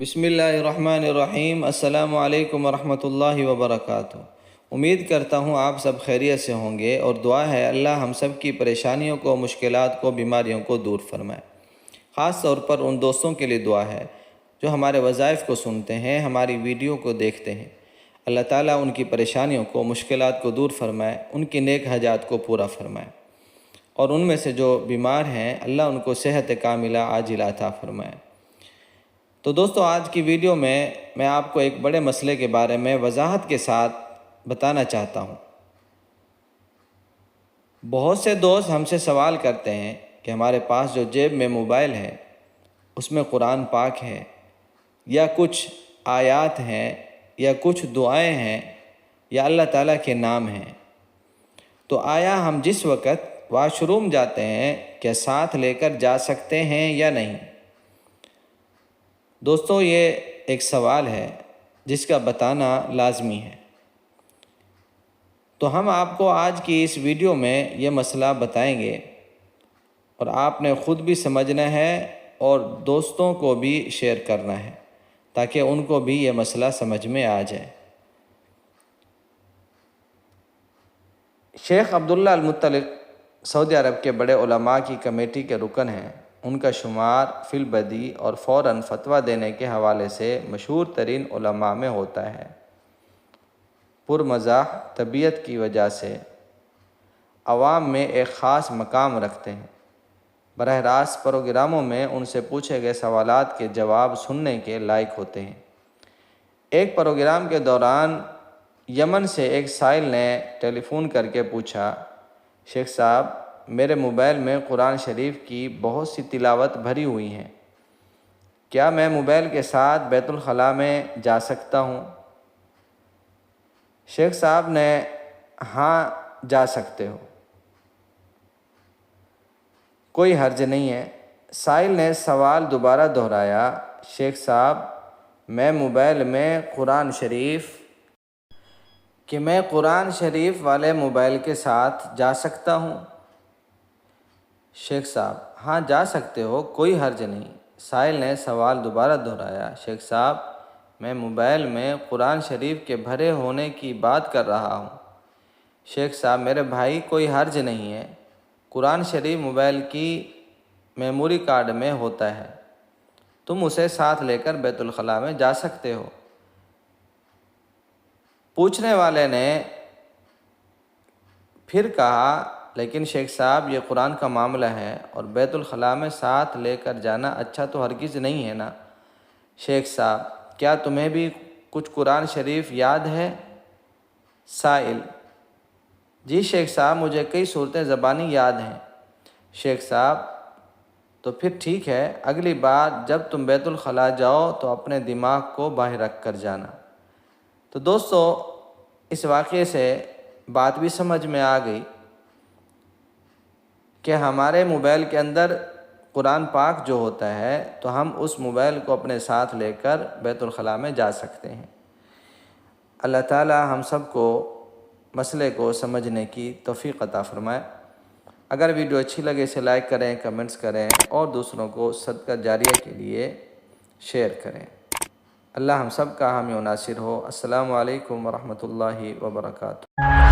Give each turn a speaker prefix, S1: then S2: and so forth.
S1: بسم اللہ الرحمن الرحیم۔ السلام علیکم ورحمۃ اللہ وبرکاتہ۔ امید کرتا ہوں آپ سب خیریت سے ہوں گے، اور دعا ہے اللہ ہم سب کی پریشانیوں کو، مشکلات کو، بیماریوں کو دور فرمائے۔ خاص طور پر ان دوستوں کے لیے دعا ہے جو ہمارے وظائف کو سنتے ہیں، ہماری ویڈیو کو دیکھتے ہیں۔ اللہ تعالیٰ ان کی پریشانیوں کو، مشکلات کو دور فرمائے، ان کی نیک حاجات کو پورا فرمائے، اور ان میں سے جو بیمار ہیں اللہ ان کو صحت کاملہ عاجلہ عطا فرمائے۔ تو دوستو، آج کی ویڈیو میں آپ کو ایک بڑے مسئلے کے بارے میں وضاحت کے ساتھ بتانا چاہتا ہوں۔ بہت سے دوست ہم سے سوال کرتے ہیں کہ ہمارے پاس جو جیب میں موبائل ہے اس میں قرآن پاک ہے، یا کچھ آیات ہیں، یا کچھ دعائیں ہیں، یا اللہ تعالیٰ کے نام ہیں، تو آیا ہم جس وقت واش روم جاتے ہیں کیا ساتھ لے کر جا سکتے ہیں یا نہیں؟ دوستو، یہ ایک سوال ہے جس کا بتانا لازمی ہے، تو ہم آپ کو آج کی اس ویڈیو میں یہ مسئلہ بتائیں گے، اور آپ نے خود بھی سمجھنا ہے اور دوستوں کو بھی شیئر کرنا ہے تاکہ ان کو بھی یہ مسئلہ سمجھ میں آ جائے۔ شیخ عبداللہ المطلق سعودی عرب کے بڑے علماء کی کمیٹی کے رکن ہیں۔ ان کا شمار فی البدی اور فوراً فتویٰ دینے کے حوالے سے مشہور ترین علماء میں ہوتا ہے۔ پرمزاح طبیعت کی وجہ سے عوام میں ایک خاص مقام رکھتے ہیں۔ براہ راست پروگراموں میں ان سے پوچھے گئے سوالات کے جواب سننے کے لائق ہوتے ہیں۔ ایک پروگرام کے دوران یمن سے ایک سائل نے ٹیلی فون کر کے پوچھا، شیخ صاحب، میرے موبائل میں قرآن شریف کی بہت سی تلاوت بھری ہوئی ہیں، کیا میں موبائل کے ساتھ بیت الخلاء میں جا سکتا ہوں؟ شیخ صاحب نے ہاں جا سکتے ہو، کوئی حرج نہیں ہے۔ سائل نے سوال دوبارہ دہرایا، شیخ صاحب، میں موبائل میں قرآن شریف والے موبائل کے ساتھ جا سکتا ہوں؟ شیخ صاحب، ہاں جا سکتے ہو، کوئی حرج نہیں۔ سائل نے سوال دوبارہ دہرایا، شیخ صاحب، میں موبائل میں قرآن شریف کے بھرے ہونے کی بات کر رہا ہوں۔ شیخ صاحب، میرے بھائی، کوئی حرج نہیں ہے، قرآن شریف موبائل کی میموری کارڈ میں ہوتا ہے، تم اسے ساتھ لے کر بیت الخلاء میں جا سکتے ہو۔ پوچھنے والے نے پھر کہا، لیکن شیخ صاحب، یہ قرآن کا معاملہ ہے اور بیت الخلاء میں ساتھ لے کر جانا اچھا تو ہرگز نہیں ہے نا۔ شیخ صاحب، کیا تمہیں بھی کچھ قرآن شریف یاد ہے؟ سائل، جی شیخ صاحب، مجھے کئی صورتیں زبانی یاد ہیں۔ شیخ صاحب، تو پھر ٹھیک ہے، اگلی بار جب تم بیت الخلاء جاؤ تو اپنے دماغ کو باہر رکھ کر جانا۔ تو دوستو، اس واقعے سے بات بھی سمجھ میں آ گئی کہ ہمارے موبائل کے اندر قرآن پاک جو ہوتا ہے تو ہم اس موبائل کو اپنے ساتھ لے کر بیت الخلاء میں جا سکتے ہیں۔ اللہ تعالی ہم سب کو مسئلے کو سمجھنے کی توفیق عطا فرمائے۔ اگر ویڈیو اچھی لگے اسے لائک کریں، کمنٹس کریں، اور دوسروں کو صدقہ جاریہ کے لیے شیئر کریں۔ اللہ ہم سب کا حامی و ناصر ہو۔ السلام علیکم ورحمۃ اللہ وبرکاتہ۔